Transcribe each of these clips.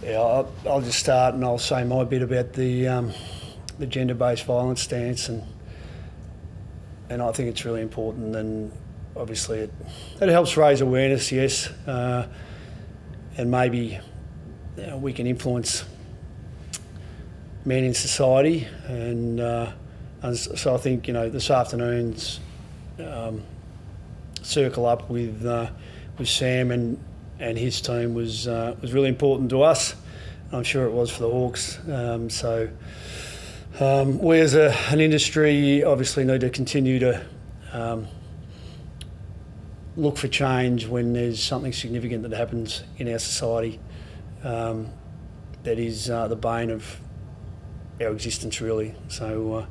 Yeah, I'll just start and I'll say my bit about the gender-based violence stance, and I think it's really important, and obviously it helps raise awareness, yes, and maybe we can influence men in society, and so I think this afternoon's circle up with Sam and his team was really important to us. I'm sure it was for the Hawks. We as an industry obviously need to continue to look for change when there's something significant that happens in our society that is the bane of our existence, really. So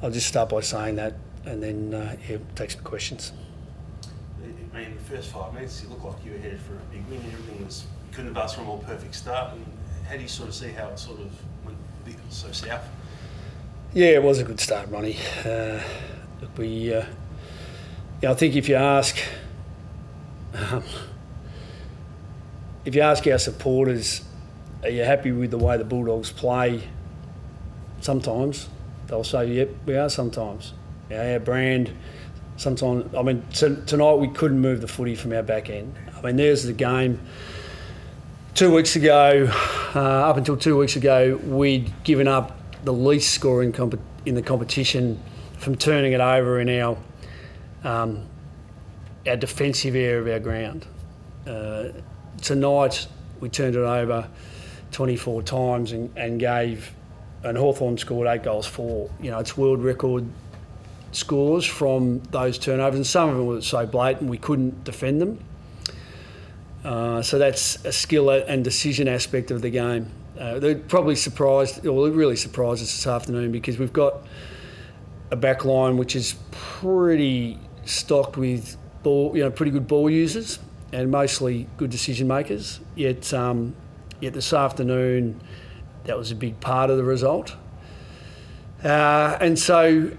I'll just start by saying that, and then take some questions. I mean, the first 5 minutes, you looked like you were headed for a big win. Everything was, you couldn't have asked for a more perfect start. And how do you sort of see how it sort of went so south? Yeah, it was a good start, Ronnie. I think if you ask our supporters, are you happy with the way the Bulldogs play? Sometimes they'll say, yep, we are sometimes. Our brand, sometimes, tonight we couldn't move the footy from our back end. There's the game. 2 weeks ago, up until 2 weeks ago, we'd given up the least score in the competition from turning it over in our defensive area of our ground. Tonight, we turned it over 24 times and Hawthorn scored 8 goals for. It's world record scores from those turnovers, and some of them were so blatant we couldn't defend them. So that's a skill and decision aspect of the game. They're probably surprised, or really surprised us this afternoon, because we've got a back line which is pretty stocked with pretty good ball users and mostly good decision makers. Yet this afternoon, that was a big part of the result. And so,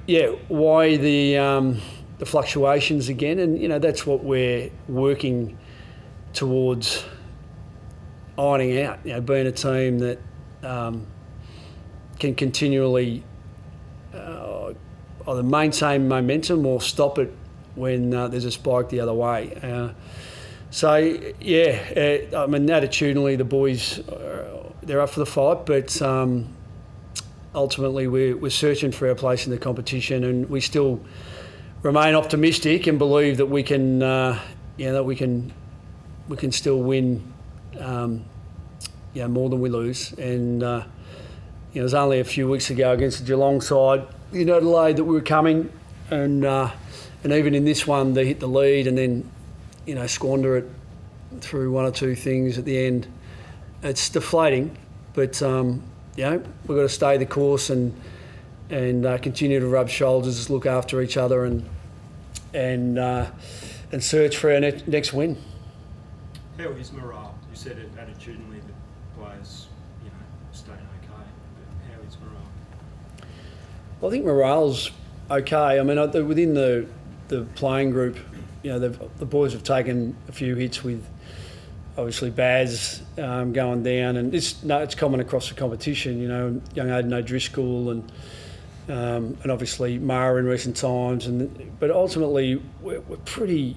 why the fluctuations again? And that's what we're working towards ironing out. Being a team that can continually either maintain momentum or stop it when there's a spike the other way. Attitudinally, the boys they're up for the fight, but ultimately we're searching for our place in the competition, and we still remain optimistic and believe that we can still win more than we lose. And it was only a few weeks ago against the Geelong side in Adelaide that we were coming, and even in this one they hit the lead and then squander it through one or two things at the end. It's deflating, but we've got to stay the course and continue to rub shoulders, look after each other, and search for our next win. How is morale? You said it attitudinally that players, staying okay. But how is morale? Well, I think morale's okay. Within the playing group, the boys have taken a few hits with obviously Baz going down, and it's common across the competition. Young Aidan O'Driscoll and obviously Mara in recent times, but ultimately we're pretty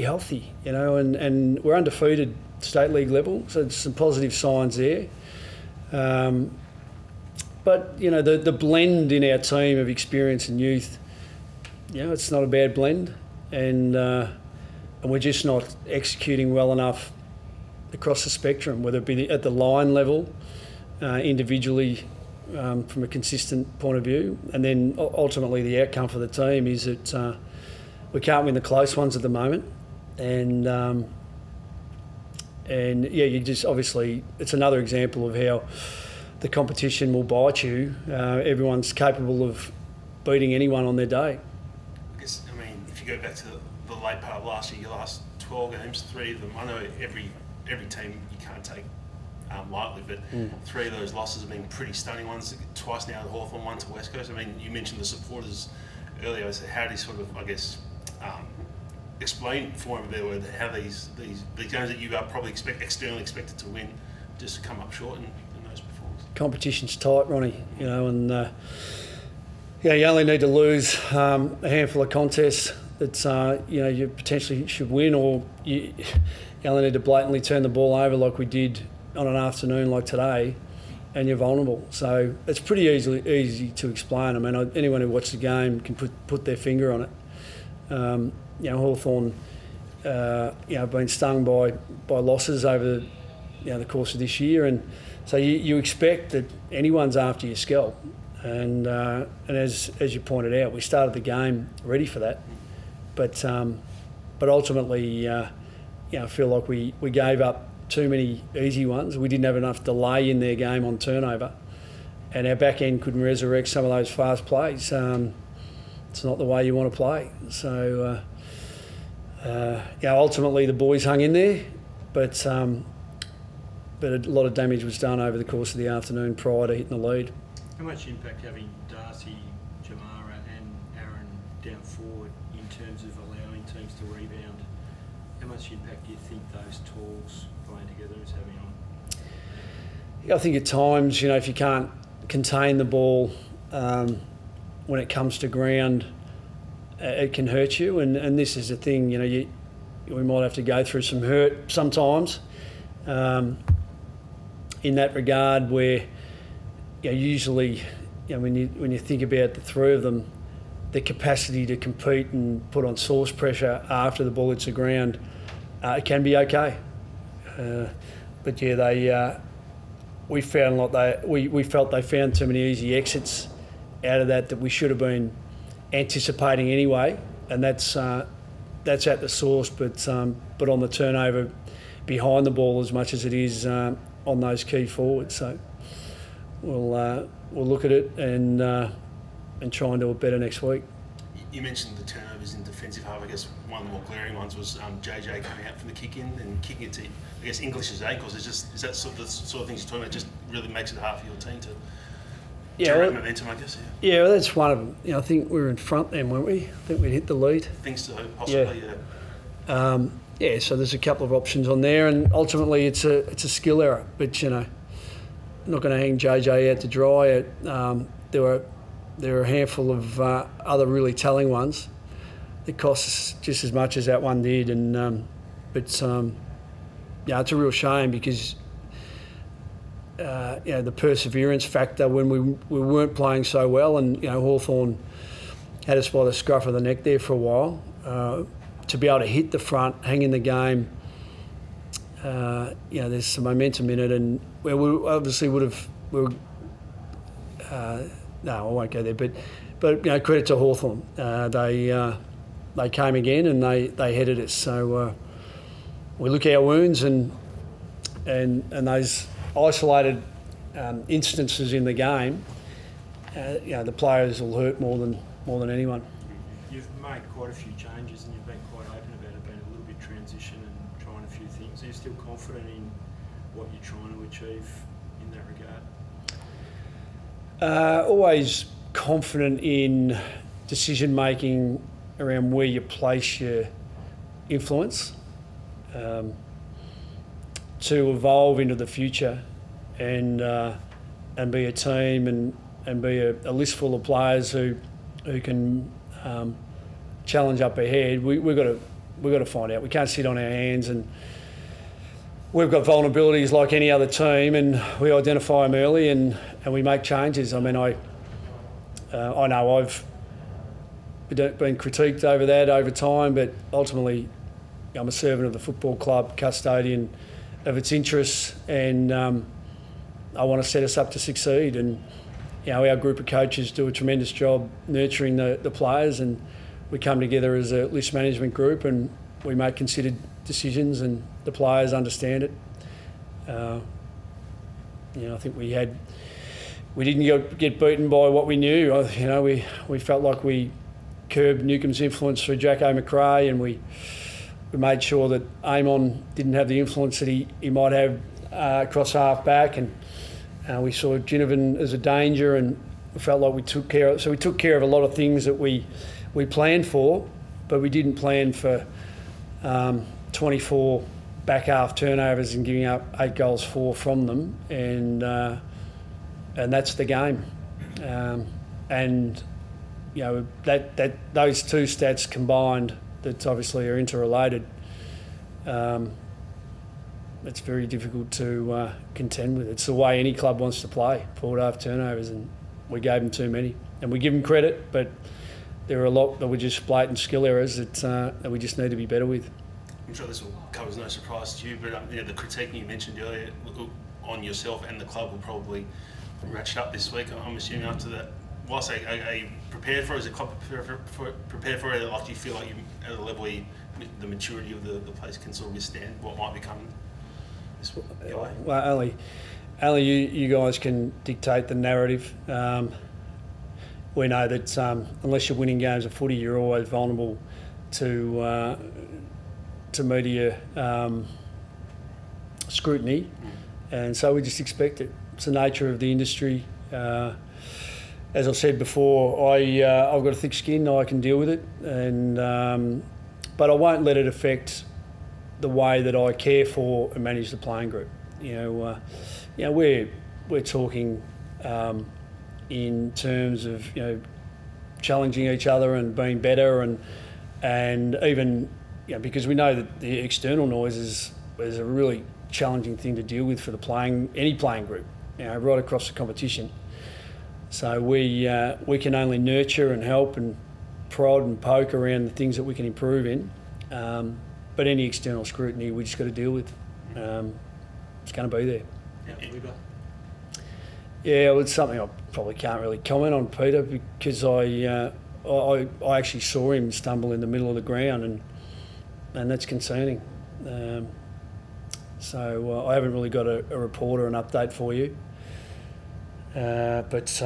healthy, and we're undefeated state league level, so there's some positive signs there. But the blend in our team of experience and youth, it's not a bad blend, and we're just not executing well enough across the spectrum, whether it be at the line level, individually, from a consistent point of view, and then ultimately the outcome for the team is that we can't win the close ones at the moment, and you just obviously it's another example of how the competition will bite you. Everyone's capable of beating anyone on their day. If you go back to the late part of last year, your last 12 games, 3 of them, I know every team you can't take lightly, but 3 of those losses have been pretty stunning ones. Twice now, the Hawthorn, one to West Coast. You mentioned the supporters earlier. So how do you sort of, explain for them how these games that you are probably externally expected to win just come up short in those performances. Competition's tight, Ronnie, and you only need to lose a handful of contests that you potentially should win, or you only need to blatantly turn the ball over like we did on an afternoon like today, and you're vulnerable. So it's pretty easy to explain. I mean, anyone who watched the game can put their finger on it. Hawthorn, been stung by losses over the course of this year, and so you expect that anyone's after your scalp. And as you pointed out, we started the game ready for that, but ultimately, I feel like we gave up too many easy ones. We didn't have enough delay in their game on turnover, and our back end couldn't resurrect some of those fast plays. It's not the way you want to play. So, ultimately the boys hung in there, but a lot of damage was done over the course of the afternoon prior to hitting the lead. How much impact having Darcy, Jamara and Aaron down forward in terms of allowing teams to rebound? How much impact do you think those talls playing together is having on? I think at times, if you can't contain the ball when it comes to ground, it can hurt you. And this is the thing, we might have to go through some hurt sometimes in that regard, where usually, when you think about the three of them, the capacity to compete and put on source pressure after the ball hits the ground, it can be okay. We felt they found too many easy exits out of that we should have been anticipating anyway, and that's at the source, but on the turnover behind the ball as much as it is on those key forwards. So we'll look at it and try and do it better next week. You mentioned the turnovers in defensive half. I guess one of the more glaring ones was JJ coming out from the kick in and kicking it to, I guess, English's ankles. Is that sort of things you're talking about? Just really makes it hard for your team to generate momentum, I guess. Yeah, well, that's one of them. I think we were in front then, weren't we? I think we'd hit the lead. I think so, possibly. Yeah. So there's a couple of options on there, and ultimately it's a skill error. But I'm not going to hang JJ out to dry. There were a handful of other really telling ones that cost us just as much as that one did, and it's a real shame because the perseverance factor when we weren't playing so well, and Hawthorn had us by the scruff of the neck there for a while. To be able to hit the front, hang in the game, there's some momentum in it, and we obviously would have. No, I won't go there. But credit to Hawthorn. They came again and they headed us. So we look at our wounds and those isolated instances in the game. The players will hurt more than anyone. You've made quite a few changes and you've been quite open about it, being a little bit transition and trying a few things. Are you still confident in what you're trying to achieve in that regard? Always confident in decision making around where you place your influence to evolve into the future and be a team and be a list full of players who can challenge up ahead. We've got to find out. We can't sit on our hands, and we've got vulnerabilities like any other team, and we identify them early and we make changes. I mean, I know I've been critiqued over that over time, but ultimately I'm a servant of the football club, custodian of its interests, and I want to set us up to succeed. And our group of coaches do a tremendous job nurturing the players, and we come together as a list management group and we make considered decisions, and the players understand it. I think we didn't get beaten by what we knew. We felt like we curbed Newcomb's influence through Jacko McRae, and we made sure that Amon didn't have the influence that he might have across half back, and we saw Ginnivan as a danger, and we felt like we took care of. So we took care of a lot of things that we planned for, but we didn't plan for 24 back half turnovers and giving up 8 goals 4 from them, and that's the game. And you know that those two stats combined, that obviously are interrelated. It's very difficult to contend with. It's the way any club wants to play, forward half turnovers, and we gave them too many. And we give them credit, but there are a lot that were just blatant skill errors that we just need to be better with. I'm sure this will come as no surprise to you, but the critique you mentioned earlier on yourself and the club will probably ratchet up this week, I'm assuming, after that. Whilst are you prepared for it? Is the club prepared for it? Like, do you feel like you're at a level where the maturity of the place can sort of withstand what might become this way? Well, only you guys can dictate the narrative. We know that unless you're winning games of footy, you're always vulnerable to media scrutiny, and so we just expect it. It's the nature of the industry. As I've said before, I've got a thick skin. I can deal with it, and but I won't let it affect the way that I care for and manage the playing group. We're talking in terms of challenging each other and being better, and even because we know that the external noise is a really challenging thing to deal with for any playing group, right across the competition. So we can only nurture and help and prod and poke around the things that we can improve in. But any external scrutiny, we just got to deal with. It's going to be there. Yeah, well, it's something I probably can't really comment on, Peter, because I actually saw him stumble in the middle of the ground, and that's concerning. So I haven't really got a report or an update for you. But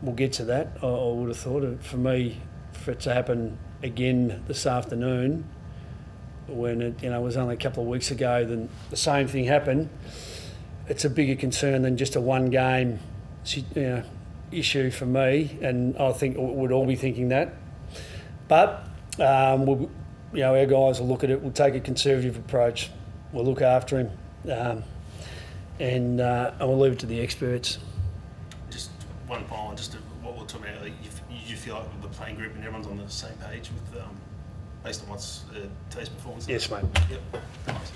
we'll get to that. I would have thought for it to happen again this afternoon, when it was only a couple of weeks ago, then the same thing happened. It's a bigger concern than just a one-game issue for me, and I think we'd all be thinking that. But our guys will look at it. We'll take a conservative approach. We'll look after him, and we'll leave it to the experts. Just one final one, what we're talking about. You feel like the playing group and everyone's on the same page with based on what's today's performance? Yes, mate. Yep. Nice.